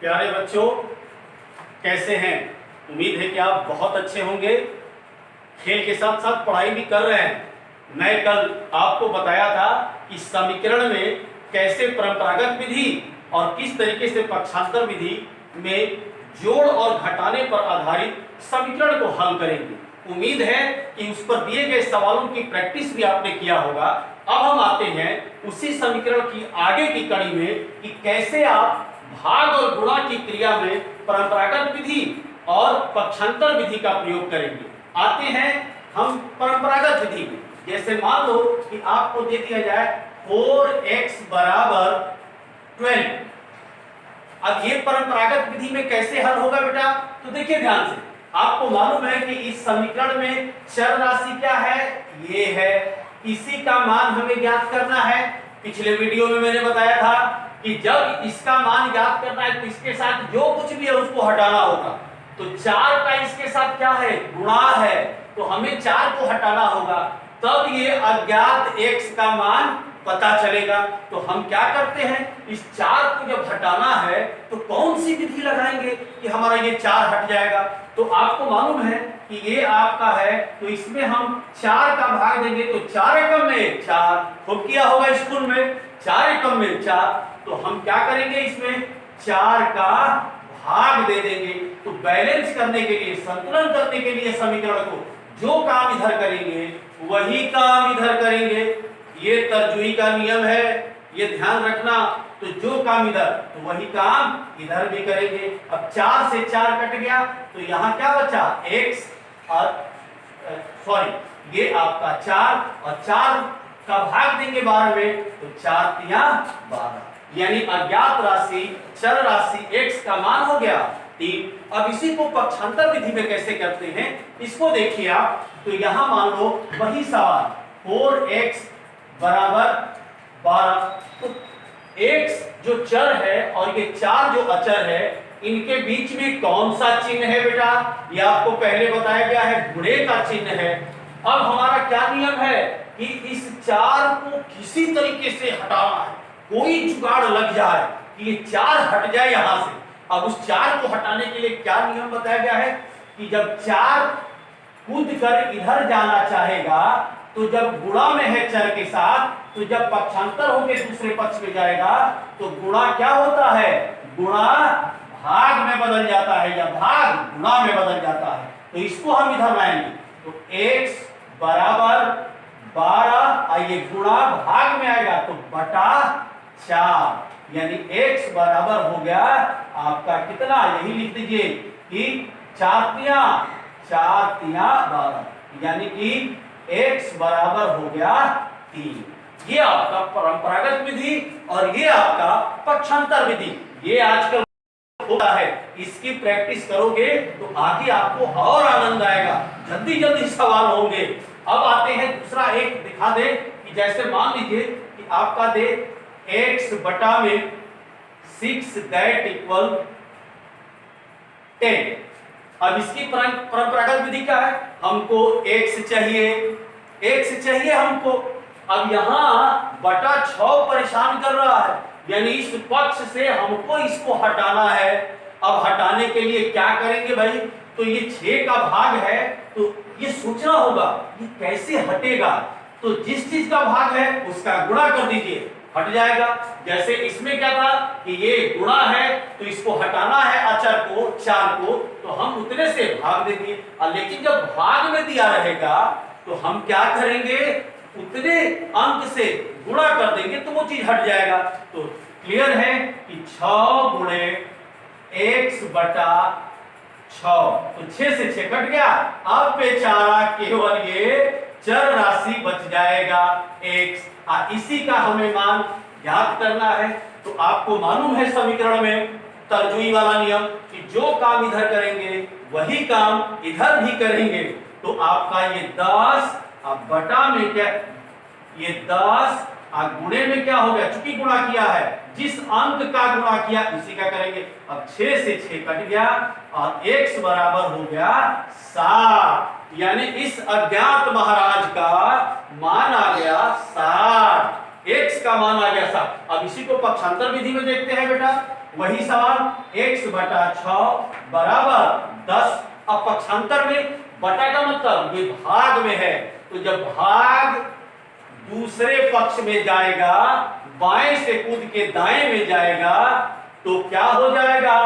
प्यारे बच्चों, कैसे हैं? उम्मीद है कि आप बहुत अच्छे होंगे। खेल के साथ साथ पढ़ाई भी कर रहे हैं। मैं कल आपको बताया था कि समीकरण में कैसे परंपरागत विधि और किस तरीके से पक्षांतर विधि में जोड़ और घटाने पर आधारित समीकरण को हल करेंगे। उम्मीद है कि उस पर दिए गए सवालों की प्रैक्टिस भी आपने किया होगा। अब हम आते हैं उसी समीकरण की आगे की कड़ी में कि कैसे आप भाग और गुणा की क्रिया में परंपरागत विधि और पक्षांतर विधि का प्रयोग करेंगे। आते हैं हम परंपरागत विधि में। जैसे मान लो कि आपको दे दिया जाए 4x बराबर 12। अब ये परंपरागत विधि में कैसे हल होगा बेटा? तो देखिए ध्यान से, आपको मालूम है कि इस समीकरण में चर राशि क्या है? ये है। इसी का मान हमें ज्ञात करना है। पिछले वीडियो में मैंने बताया था कि जब इसका मान ज्ञात करना है तो इसके साथ जो कुछ भी है उसको हटाना होगा। तो 4 का इसके साथ क्या है? गुणा है। तो हमें 4 को हटाना होगा, तब ये अज्ञात x का मान पता चलेगा। तो हम क्या करते हैं, इस 4 को जब हटाना है तो कौन सी विधि लगाएंगे कि हमारा ये 4 हट जाएगा? तो आपको मालूम है कि ये आपका है, तो इसमें हम 4 का भाग देंगे तो 4 एकम में 4। खूब किया होगा स्कूल में, 4 एकम में 4। तो हम क्या करेंगे, इसमें 4 का भाग दे देंगे। तो बैलेंस करने के लिए, संतुलन करने के लिए समीकरण को जो काम इधर करेंगे वही काम इधर करेंगे। ये तर्जुई का नियम है, ये ध्यान रखना। तो जो काम इधर तो वही काम इधर भी करेंगे। अब 4 से 4 कट गया तो यहाँ क्या बचा? x और सॉरी ये आपका 4 और 4 का भाग देंगे 12 में तो 4 तिया 12, यानी अज्ञात राशि चर राशि x का मान हो गया 3। अब इसी को पक्षांतर विधि में कैसे करते हैं इसको देखिए आप। तो यहां मान लो वही सवाल 4x बराबर 12। तो x जो चर है और ये 4 जो अचर है, इनके बीच में कौन सा चिन्ह है बेटा? ये आपको पहले बताया गया है, गुणे का चिन्ह है। अब हमारा क्या नियम है कि इस 4 को किसी तरीके से हटाना है, कोई जुगाड़ लग जाए कि ये 4 हट जाए यहां से। अब उस 4 को हटाने के लिए क्या नियम बताया गया है कि जब 4 कूद कर इधर जाना चाहेगा तो जब गुणा में है चर के साथ, तो जब पक्षांतर होकर दूसरे पक्ष में जाएगा तो गुणा क्या होता है? गुणा भाग में बदल जाता है या भाग गुणा में बदल जाता है। तो इसको हम इधर लाएंगे तो x बराबर 12, आइए गुणा भाग में आएगा तो बटा 4, यानी x बराबर हो गया आपका कितना? यही लिख दीजिए कि 4 तिया 12, यानी कि x बराबर हो गया 3। ये आपका परंपरागत विधि और ये आपका पक्षांतर विधि। ये आजकल होता है, इसकी प्रैक्टिस करोगे तो आगे आपको और आनंद आएगा, जल्दी जल्दी सवाल होंगे। अब आते हैं दूसरा एक दिखा दे कि जैसे मान लीजिए कि आपका दे x बटा में 6 दैट इक्वल 10। अब इसकी परंपरागत विधि क्या है? हमको x चाहिए हमको। अब यहाँ बटा 6 परेशान कर रहा है, यानी इस पक्ष से हमको इसको हटाना है। अब हटाने के लिए क्या करेंगे भाई? तो ये 6 का भाग है तो ये सोचना होगा ये कैसे हटेगा। तो जिस चीज का भाग है उसका गुणा कर दीजिए, हट जाएगा। जैसे इसमें क्या था कि ये गुणा है तो इसको हटाना है अचर को 4 को, तो हम उतने से भाग दे दिए। लेकिन जब भाग में दिया रहेगा तो हम क्या करेंगे? उतने अंक से गुणा कर देंगे तो वो चीज हट जाएगा। तो क्लियर है कि 6 गुणे x बटा 6, तो 6 से 6 कट गया। अब बेचारा केवल ये चर राशि बच जाएगा x। इसी का हमें मान ज्ञात करना है। तो आपको मालूम है समीकरण में तर्जुई वाला नियम कि जो काम इधर करेंगे वही काम इधर भी करेंगे। तो आपका ये 10 अब बटा में क्या, ये 10 गुणे में क्या हो गया? चूंकि गुणा किया है, जिस अंक का गुणा किया उसी का करेंगे। अब 6 से 6 कट गया और x बराबर हो गया 7, यानी इस अज्ञात महाराज का मान आ गया 7। x का मान आ गया 7। अब इसी को पक्षांतर विधि में देखते हैं बेटा, वही सवाल, x बटा 6 बराबर 10। अब पक्षांतर में बटा का मतलब ये भाग में है, तो जब भाग दूसरे पक्ष में जाएगा, बाएं से कूद के दाएं में जाएगा, तो क्या हो जाएगा,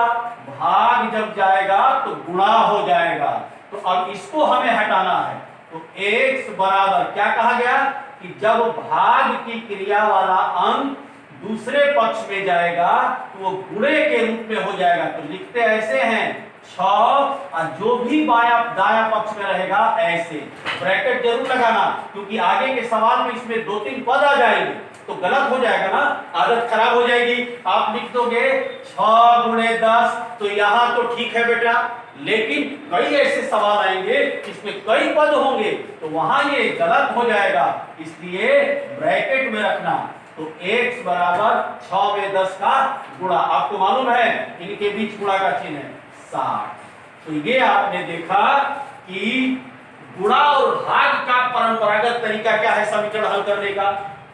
भाग जब जाएगा तो गुणा हो जाएगा। तो अब इसको हमें हटाना है, तो x बराबर क्या कहा गया कि जब भाग की क्रिया वाला अंक दूसरे पक्ष में जाएगा तो वो गुणे के रूप में हो जाएगा। तो लिखते ऐसे हैं 6 और जो भी दाया पक्ष में रहेगा ऐसे, ब्रैकेट जरूर लगाना, क्योंकि आगे के सवाल में इसमें 2-3 पद आ जाएंगे तो गलत हो जाएगा ना, आदत खराब हो जाएगी। आप लिख दोगे 6 गुणे 10, तो यहां तो ठीक है बेटा, लेकिन कई ऐसे सवाल आएंगे इसमें कई पद होंगे तो वहां ये गलत हो जाएगा, इसलिए ब्रैकेट में रखना। तो x बराबर 6 में 10 का गुणा, आपको मालूम है इनके बीच गुणा का चिन्ह है 60। तो ये आपने देखा कि गुणा और भाग का परंपरागत तरीका क्या है समीकरण हल करने का,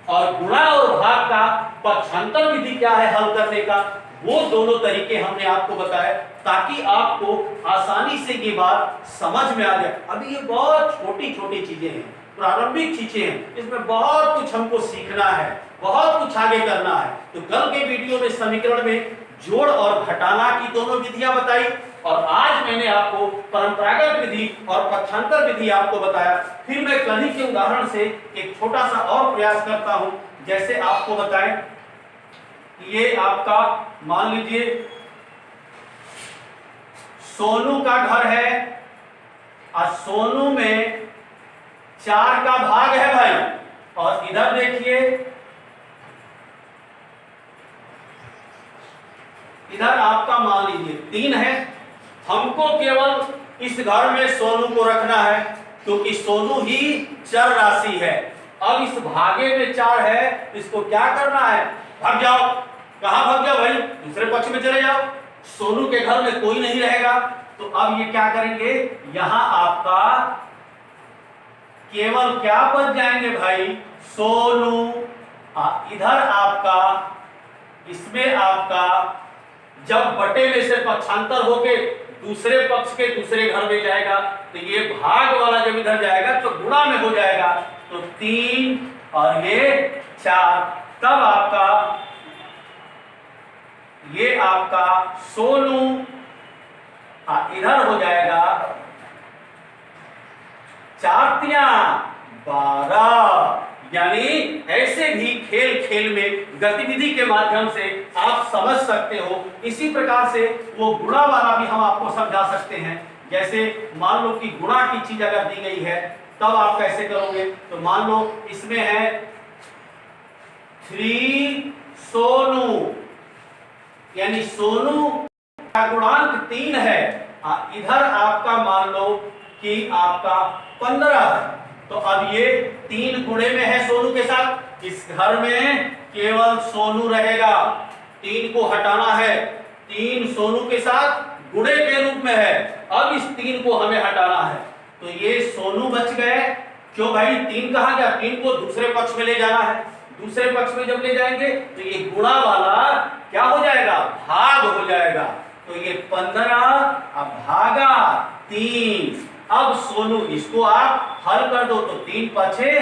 और गुणा और भाग का पक्षांतर विधि क्या है हल करने का, वो दोनों तरीके हमने आपको बताए ताकि आपको आसानी से ये बात समझ में आ जाए। अभी ये बहुत छोटी छोटी चीजें हैं, प्रारंभिक चीजें हैं, इसमें बहुत कुछ हमको सीखना है, बहुत कुछ आगे करना है। तो कल के वीडियो में समीकरण में जोड़ और घटाना की दोनों विधियां बताई, और आज मैंने आपको परंपरागत विधि और पक्षांतर विधि आपको बताया। फिर मैं कल ही के उदाहरण से एक छोटा सा और प्रयास करता हूं, जैसे आपको बताएं, ये आपका मान लीजिए सोनू का घर है और सोनू में 4 का भाग है भाई, और इधर देखिए इधर आपका मान लीजिए 3 है। हमको केवल इस घर में सोनू को रखना है क्योंकि सोनू ही चर राशि है। अब इस भागे में 4 है, इसको क्या करना है, भाग जाओ। कहां भाग जाओ भाई, दूसरे पक्ष में चले जाओ, सोनू के घर में कोई नहीं रहेगा। तो अब ये क्या करेंगे, यहां आपका केवल क्या बच जाएंगे भाई, सोनू। इधर आपका, इसमें आपका जब बटे में से पक्षांतर होके दूसरे पक्ष के दूसरे घर में जाएगा तो ये भाग वाला जब इधर जाएगा तो गुणा में हो जाएगा, तो 3 और ये 4, तब आपका ये आपका सोनू इधर हो जाएगा 4 तिया 12। यानी ऐसे भी खेल खेल में गतिविधि के माध्यम से आप समझ सकते हो। इसी प्रकार से वो गुणा वाला भी हम आपको समझा सकते हैं। जैसे मान लो कि गुणा की चीज अगर दी गई है तब आप कैसे करोगे, तो मान लो इसमें है 3 सोनू, यानी सोनू का गुणांक 3 है, इधर आपका मान लो कि आपका 15 है। तो अब ये 3 गुणे में है सोनू के साथ, इस घर में केवल सोनू रहेगा, 3 को हटाना है, 3 सोनू के साथ गुणे के रूप में है। अब इस 3 को हमें हटाना है, तो ये सोनू बच गए। क्यों भाई, 3 कहां गया, 3 को दूसरे पक्ष में ले जाना है, दूसरे पक्ष में जब ले जाएंगे तो ये गुणा वाला क्या हो जाएगा, भाग हो जाएगा। तो ये 15 अब भागा 3। अब सोनू, इसको आप हल कर दो तो 3 पछे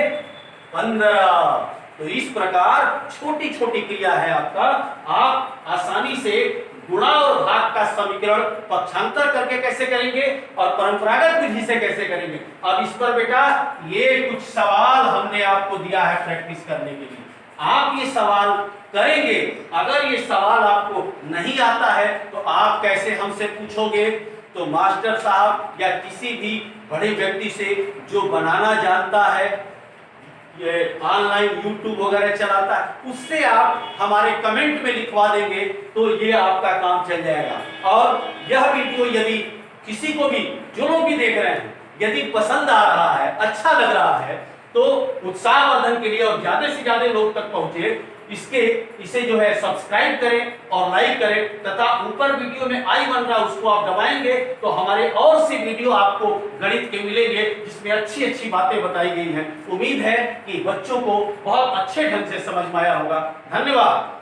15। तो इस प्रकार छोटी छोटी क्रिया है आपका, आप आसानी से गुणा और भाग का समीकरण पक्षांतर करके कैसे करेंगे और परंपरागत विधि से कैसे करेंगे। अब इस पर बेटा ये कुछ सवाल हमने आपको दिया है प्रैक्टिस करने के लिए, आप ये सवाल करेंगे। अगर ये सवाल आपको नहीं आता है तो आप कैसे हमसे पूछोगे, तो मास्टर साहब या किसी भी बड़े व्यक्ति से जो बनाना जानता है, ये ऑनलाइन यूट्यूब वगैरह चलाता है, उससे आप हमारे कमेंट में लिखवा देंगे तो ये आपका काम चल जाएगा। और यह वीडियो यदि किसी को भी, जो लोग भी देख रहे हैं, यदि पसंद आ रहा है, अच्छा लग रहा है, तो उत्साहवर्धन के लिए और ज्यादा से ज्यादा लोग तक पहुंचे इसे जो है सब्सक्राइब करें और लाइक करें, तथा ऊपर वीडियो में आई बन रहा उसको आप दबाएंगे तो हमारे और सी वीडियो आपको गणित के मिलेंगे जिसमें अच्छी अच्छी बातें बताई गई हैं। उम्मीद है कि बच्चों को बहुत अच्छे ढंग से समझ में आया होगा। धन्यवाद।